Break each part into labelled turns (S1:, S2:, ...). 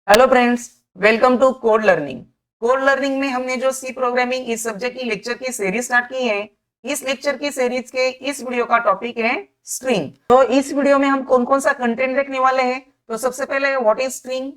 S1: Hello friends, welcome to code learning. Code learning में हमने जो सी प्रोग्रामिंग इस सब्जेक्ट की लेक्चर की सीरीज स्टार्ट की है। इस लेक्चर की सीरीज के इस वीडियो का टॉपिक है स्ट्रिंग। तो इस वीडियो में हम कौन कौन सा कंटेंट देखने वाले हैं। तो सबसे पहले what is string,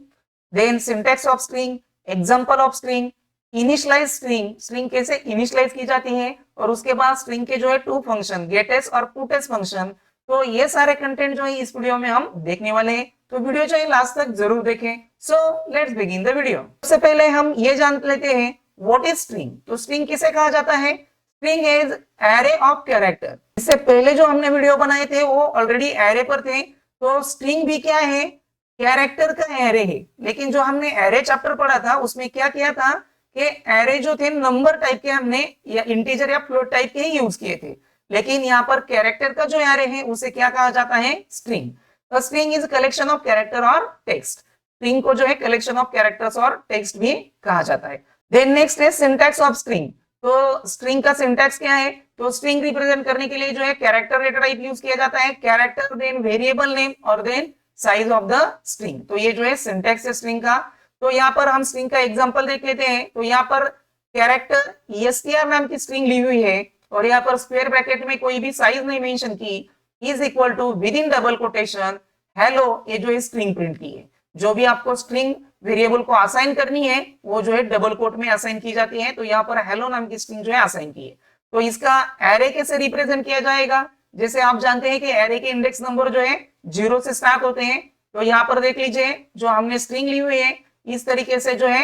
S1: then syntax of string, example of string, initialize string, string कैसे इनिशियलाइज की जाती है, और उसके बाद स्ट्रिंग के जो है टू फंक्शन गेटस और पुटस फंक्शन। तो ये सारे कंटेंट जो है इस वीडियो में हम देखने वाले हैं। तो वीडियो जो है लास्ट तक जरूर देखें। So let's begin the video. सबसे पहले हम ये जान लेते हैं व्हाट इज स्ट्रिंग। तो स्ट्रिंग किसे कहा जाता है? String is array of character. इससे पहले जो हमने वीडियो बनाए थे वो ऑलरेडी एरे पर थे। तो स्ट्रिंग भी क्या है? कैरेक्टर का एरे है। लेकिन जो हमने एरे चैप्टर पढ़ा था उसमें क्या किया था कि एरे जो थे नंबर टाइप के हमने या इंटीजर या फ्लोट टाइप के ही यूज किए थे। लेकिन यहाँ पर कैरेक्टर का जो एरे है उसे क्या कहा जाता है? String. String is collection of character और टेक्स्ट। स्ट्रिंग को जो है कलेक्शन ऑफ कैरेक्टर्स और टेक्स्ट भी कहा जाता है। देन नेक्स्ट है सिंटैक्स ऑफ स्ट्रिंग। तो स्ट्रिंग का सिंटैक्स क्या है? तो स्ट्रिंग रिप्रेजेंट करने के लिए जो है कैरेक्टर डेटा टाइप यूज किया जाता है, कैरेक्टर देन वेरिएबल नेम और then size of the string. तो ये जो है सिंटैक्स है स्ट्रिंग का। तो यहाँ पर हम स्ट्रिंग का एग्जांपल देख लेते हैं। तो यहाँ पर कैरेक्टर str नाम की स्ट्रिंग ली हुई है और यहाँ पर स्क्वायर ब्रैकेट में कोई भी साइज नहीं मेंशन की, is equal to within double quotation hello, ये जो है स्ट्रिंग प्रिंट की है। जो भी आपको स्ट्रिंग वेरिएबल को असाइन करनी है वो जो है डबल कोट में असाइन की जाती है। तो यहाँ पर हेलो नाम की स्ट्रिंग जो है असाइन की है। तो इसका एरे कैसे रिप्रेजेंट किया जाएगा? जैसे आप जानते हैं कि एरे के इंडेक्स नंबर जो है 0 से स्टार्ट होते हैं। तो यहाँ पर देख लीजिए जो हमने स्ट्रिंग ली हुई है इस तरीके से जो है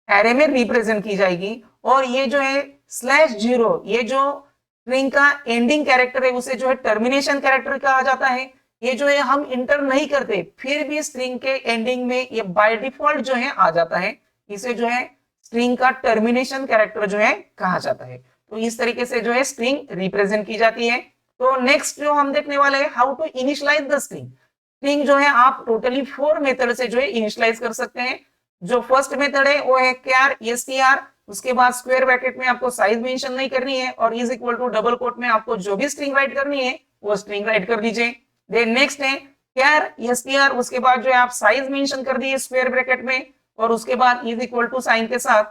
S1: एरे में रिप्रेजेंट की जाएगी। और ये जो है /0, ये जो स्ट्रिंग का एंडिंग कैरेक्टर है उसे जो है टर्मिनेशन कैरेक्टर कहा जाता है। ये जो है हम इंटर नहीं करते फिर भी स्ट्रिंग के एंडिंग में ये बाय डिफॉल्ट जो है आ जाता है। इसे जो है स्ट्रिंग का टर्मिनेशन कैरेक्टर जो है कहा जाता है। तो इस तरीके से जो है स्ट्रिंग रिप्रेजेंट की जाती है। तो नेक्स्ट जो हम देखने वाले हैं how to initialize the string. String जो है आप टोटली 4 मेथड से जो है इनिशियलाइज कर सकते हैं। जो फर्स्ट मेथड है वो है क्यार str। उसके बाद स्क्वायर ब्रैकेट में आपको साइज मेंशन नहीं करनी है और is equal to double quote में आपको जो भी स्ट्रिंग राइट करनी है वो स्ट्रिंग राइट कर दीजिए। देन नेक्स्ट है क्यार str। उसके बाद जो है आप साइज मेंशन कर दिए स्क्वायर ब्रैकेट में और उसके बाद इज इक्वल टू साइन के साथ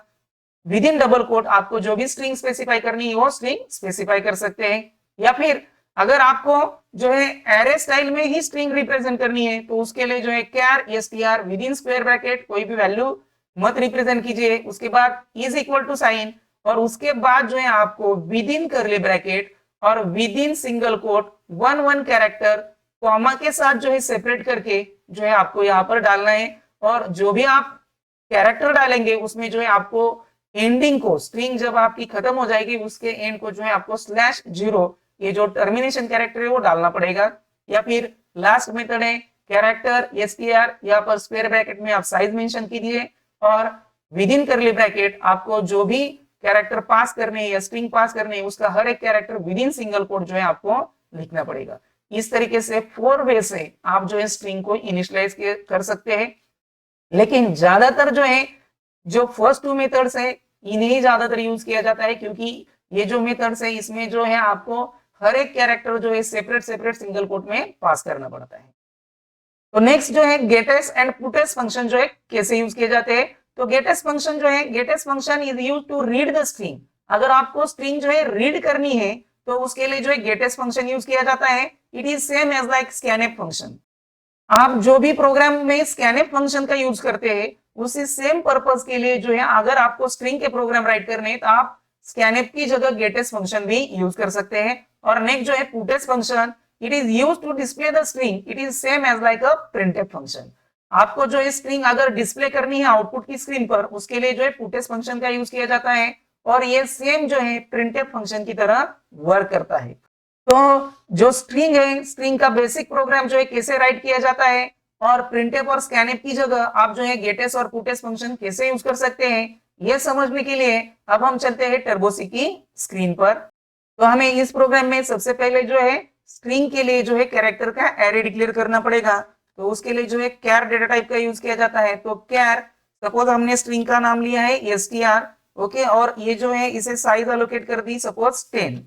S1: विद इन डबल कोट आपको जो भी स्ट्रिंग स्पेसिफाई करनी है वो स्ट्रिंग स्पेसिफाई कर सकते हैं। या फिर अगर आपको जो है एरे स्टाइल में ही स्ट्रिंग रिप्रेजेंट करनी है तो उसके लिए जो है Kyar str with in square bracket कोई भी वैल्यू मत रिप्रेजेंट कीजिए। उसके बाद इज इक्वल टू साइन और उसके बाद जो है आपको विद इन करली ब्रैकेट और with in single quote 1 character comma के साथ जो है सेपरेट करके जो है आपको यहाँ पर डालना है। और जो भी आप कैरेक्टर डालेंगे उसमें जो है आपको एंडिंग को, स्ट्रिंग जब आपकी खत्म हो जाएगी उसके एंड को जो है आपको /0 ये जो टर्मिनेशन कैरेक्टर है वो डालना पड़ेगा। या फिर लास्ट मेथड है कैरेक्टर str, यहाँ पर स्क्वायर ब्रैकेट में आप साइज मेंशन कीजिए और विद इन करली ब्रैकेट आपको जो भी कैरेक्टर पास करने हैं या स्ट्रिंग पास करने हैं उसका हर एक character with in single quote जो है आपको लिखना पड़ेगा। इस तरीके से 4 वे से आप जो है स्ट्रिंग को इनिशियलाइज कर सकते हैं। लेकिन ज्यादातर जो है जो फर्स्ट 2 मेथड्स है इन्हें ज्यादातर यूज किया जाता है क्योंकि ये जो मेथड्स है इसमें जो है आपको हर एक कैरेक्टर जो है सेपरेट सेपरेट सिंगल कोट में पास करना पड़ता है। तो नेक्स्ट जो है गेटस एंड पुटस फंक्शन जो है कैसे यूज किए जाते हैं। तो गेटस फंक्शन जो है, gets function is use to read the string. अगर आपको स्ट्रिंग जो है रीड करनी है तो उसके लिए जो है गेटस फंक्शन यूज किया जाता है। It is same as like scanf function. आप जो भी प्रोग्राम में स्कैनफ फंक्शन का यूज करते हैं उसी सेम पर्पस के लिए जो है अगर आपको स्ट्रिंग के प्रोग्राम राइट करने हैं तो आप स्कैनफ की जगह गेटस फंक्शन भी यूज कर सकते हैं। और नेक्स्ट जो है puts function, it is used to display the string. It is same as like a printf function. आपको जो है स्ट्रिंग अगर डिस्प्ले करनी है आउटपुट की स्क्रीन पर उसके लिए जो है पुटस फंक्शन का यूज किया जाता है और ये सेम जो है प्रिंटफ फंक्शन की तरह वर्क करता है। तो जो स्ट्रिंग है, स्ट्रिंग का बेसिक प्रोग्राम जो है कैसे राइट किया जाता है और प्रिंटफ और स्कैनफ की जगह आप जो है गेटस और पुटस फंक्शन कैसे यूज कर सकते हैं, ये समझने के लिए अब हम चलते हैं टर्बोसी की स्क्रीन पर। तो हमें इस प्रोग्राम में सबसे पहले जो है स्ट्रिंग के लिए जो है कैरेक्टर का एरे डिक्लेयर करना पड़ेगा। तो उसके लिए जो है क्यार डेटा टाइप का यूज किया जाता है। तो क्यार, सपोज हमने स्ट्रिंग का नाम लिया है str, ओके, और ये जो है इसे साइज एलोकेट कर दी सपोज 10,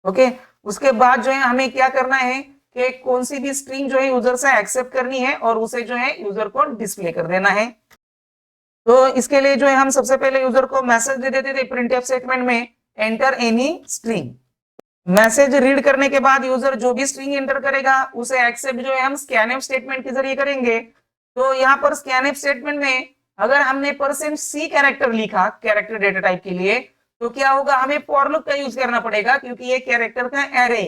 S1: ओके। उसके बाद जो है हमें क्या करना है कि कौन सी भी स्ट्रिंग जो है यूजर से एक्सेप्ट करनी है और उसे जो है यूजर को डिस्प्ले कर देना है। तो इसके लिए जो है हम सबसे पहले यूजर को मैसेज दे देते थे प्रिंटफ स्टेटमेंट में enter any string. Message read करने के बाद यूजर जो भी स्ट्रिंग एंटर करेगा उसे एक्सेप्ट जो है हम स्कैनफ स्टेटमेंट के जरिए करेंगे। तो यहाँ पर स्कैनफ स्टेटमेंट में अगर हमने %c कैरेक्टर लिखा कैरेक्टर डेटा टाइप के लिए तो क्या होगा, हमें फॉर लूप का यूज करना पड़ेगा क्योंकि ये कैरेक्टर का एरे।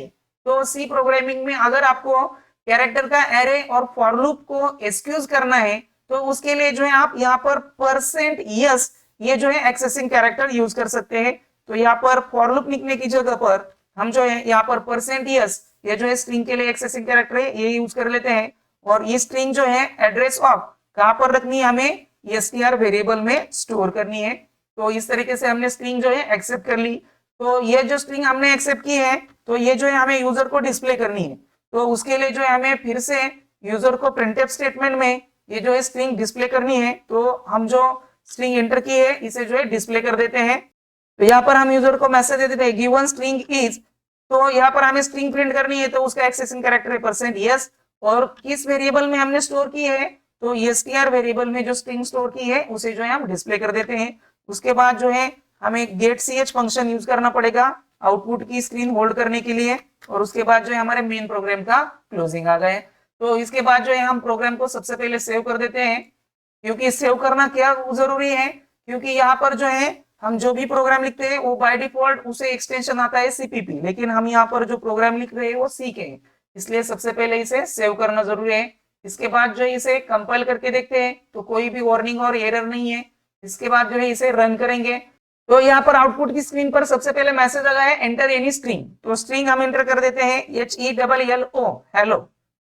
S1: तो सी प्रोग्रामिंग में अगर आपको कैरेक्टर का एरे और फॉर लूप को एक्सक्यूज करना है तो उसके लिए जो है आप यहाँ पर %s ये जो है एक्सेसिंग कैरेक्टर यूज कर सकते हैं। तो यहाँ पर फॉर लूप लिखने की जगह पर हम जो है यहाँ पर %s ये जो है स्ट्रिंग के लिए एक्सेसिंग कैरेक्टर है ये यूज कर लेते हैं। और ये स्ट्रिंग जो है एड्रेस ऑफ कहां पर रखनी है, हमें str वेरिएबल में स्टोर करनी है। तो इस तरीके से हमने स्ट्रिंग जो है एक्सेप्ट कर ली। तो ये जो स्ट्रिंग हमने एक्सेप्ट की है तो ये जो है हमें यूजर को डिस्प्ले करनी है। तो उसके लिए जो है हमें फिर से यूजर को प्रिंटफ स्टेटमेंट में ये जो है स्ट्रिंग डिस्प्ले करनी है। तो हम जो स्ट्रिंग एंटर की है इसे जो है डिस्प्ले कर देते हैं। तो यहाँ पर हम यूजर को मैसेज दे देते हैं गिवन स्ट्रिंग इज, तो यहाँ पर हमें स्ट्रिंग प्रिंट करनी है तो उसका एक्सेसिंग कैरेक्टर है %s और किस वेरिएबल में हमने स्टोर की है तो str वेरिएबल में जो स्ट्रिंग स्टोर की है उसे जो है हम डिस्प्ले कर देते हैं। उसके बाद जो है हमें गेट ch फंक्शन यूज करना पड़ेगा आउटपुट की स्क्रीन होल्ड करने के लिए और उसके बाद जो है हमारे मेन प्रोग्राम का क्लोजिंग आ गए। तो इसके बाद जो है हम प्रोग्राम को सबसे पहले सेव कर देते हैं क्योंकि सेव करना क्या जरूरी है, क्योंकि यहाँ पर जो है हम जो भी प्रोग्राम लिखते हैं वो बाय डिफॉल्ट उसे एक्सटेंशन आता है CPP, लेकिन हम यहाँ पर जो प्रोग्राम लिख रहे हैं वो C के हैं, इसलिए सबसे पहले इसे सेव करना जरूरी है। इसके बाद जो इसे कंपाइल करके देखते हैं तो कोई भी वार्निंग और एरर नहीं है। इसके बाद जो है इसे रन करेंगे तो यहाँ पर आउटपुट की स्क्रीन पर सबसे पहले मैसेज आया है एंटर एनी स्ट्रिंग। तो स्ट्रिंग हम एंटर कर देते हैं HELLO हेलो।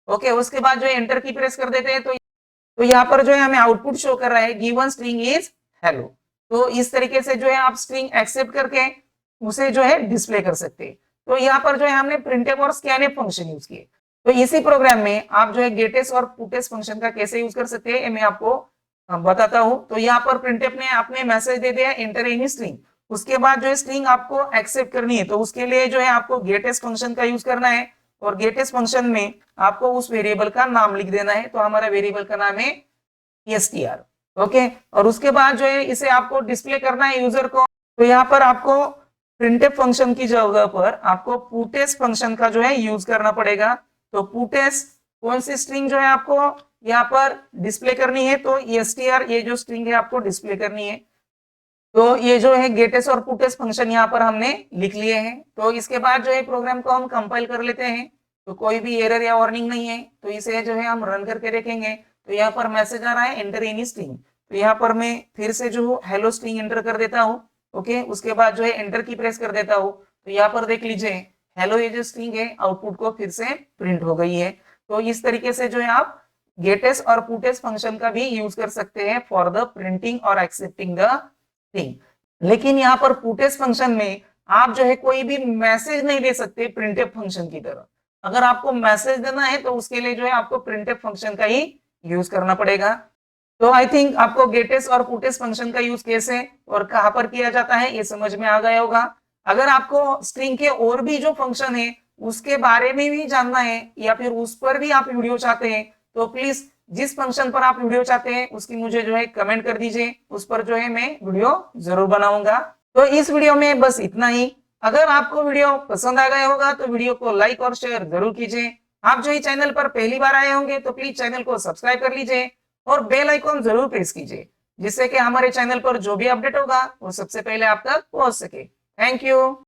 S1: ओके, उसके बाद जो है एंटर की प्रेस कर देते हैं तो यहाँ पर जो है हमें आउटपुट शो कर रहा है गिवन स्ट्रिंग इज हेलो। तो इस तरीके से जो है आप स्ट्रिंग एक्सेप्ट करके उसे जो है डिस्प्ले कर सकते हैं। तो यहाँ पर जो है हमने प्रिंटफ और स्कैनफ फंक्शन यूज किए। तो इसी प्रोग्राम में आप जो है गेटेस और पुटेस फंक्शन का कैसे यूज कर सकते हैं मैं आपको बताता हूं। तो यहाँ पर प्रिंटफ ने आपने मैसेज दे दिया एंटर एनी स्ट्रिंग, उसके बाद जो है स्ट्रिंग आपको एक्सेप्ट करनी है तो उसके लिए जो है आपको गेटेस फंक्शन का यूज करना है और गेटेस फंक्शन में आपको उस वेरिएबल का नाम लिख देना है। तो हमारा वेरिएबल का नाम है str। ओके, और उसके बाद जो है इसे आपको डिस्प्ले करना है यूजर को। तो यहाँ पर आपको प्रिंटफ फंक्शन की जगह पर आपको पुटेस फंक्शन का जो है यूज करना पड़ेगा। तो पुटेस कौन सी स्ट्रिंग जो है आपको यहाँ पर डिस्प्ले करनी है तो str ये जो स्ट्रिंग है आपको डिस्प्ले करनी है। तो ये जो है गेटेस और पुटेस फंक्शन यहाँ पर हमने लिख लिए हैं। तो इसके बाद जो है प्रोग्राम को हम कंपाइल कर लेते हैं तो कोई भी एरर या वार्निंग नहीं है। तो इसे जो है हम रन करके देखेंगे तो यहाँ पर मैसेज आ रहा है एंटर एनी स्ट्रिंग। तो यहाँ पर मैं फिर से जो हेलो स्ट्रिंग एंटर कर देता हूँ। ओके, उसके बाद जो है एंटर की प्रेस कर देता हूँ तो यहाँ पर देख लीजिए हेलो ये जो स्ट्रिंग है आउटपुट को फिर से प्रिंट हो गई है। तो इस तरीके से जो है आप गेटेस और पुटेस फंक्शन का भी यूज कर सकते हैं फॉर द प्रिंटिंग और एक्सेप्टिंग द स्ट्रिंग। लेकिन यहाँ पर पुटेस फंक्शन में आप जो है कोई भी मैसेज नहीं दे सकते प्रिंटफ फंक्शन की तरह। अगर आपको मैसेज देना है तो उसके लिए जो है आपको प्रिंटफ फंक्शन का ही यूज करना पड़ेगा। तो आई थिंक आपको गेटेस और पुटेस फंक्शन का यूज कैसे और कहां पर किया जाता है ये समझ में आ गया होगा। अगर आपको स्ट्रिंग के और भी जो फंक्शन है उसके बारे में भी जानना है या फिर उस पर भी आप वीडियो चाहते हैं तो प्लीज जिस फंक्शन पर आप वीडियो चाहते हैं उसकी मुझे जो है कमेंट कर दीजिए, उस पर जो है मैं वीडियो जरूर बनाऊंगा। तो इस वीडियो में बस इतना ही। अगर आपको वीडियो पसंद आ गया होगा तो वीडियो को लाइक और शेयर जरूर कीजिए। आप जो ही चैनल पर पहली बार आए होंगे तो प्लीज चैनल को सब्सक्राइब कर लीजिए और बेल आइकॉन जरूर प्रेस कीजिए जिससे कि हमारे चैनल पर जो भी अपडेट होगा वो सबसे पहले आप तक पहुंच सके। Thank you.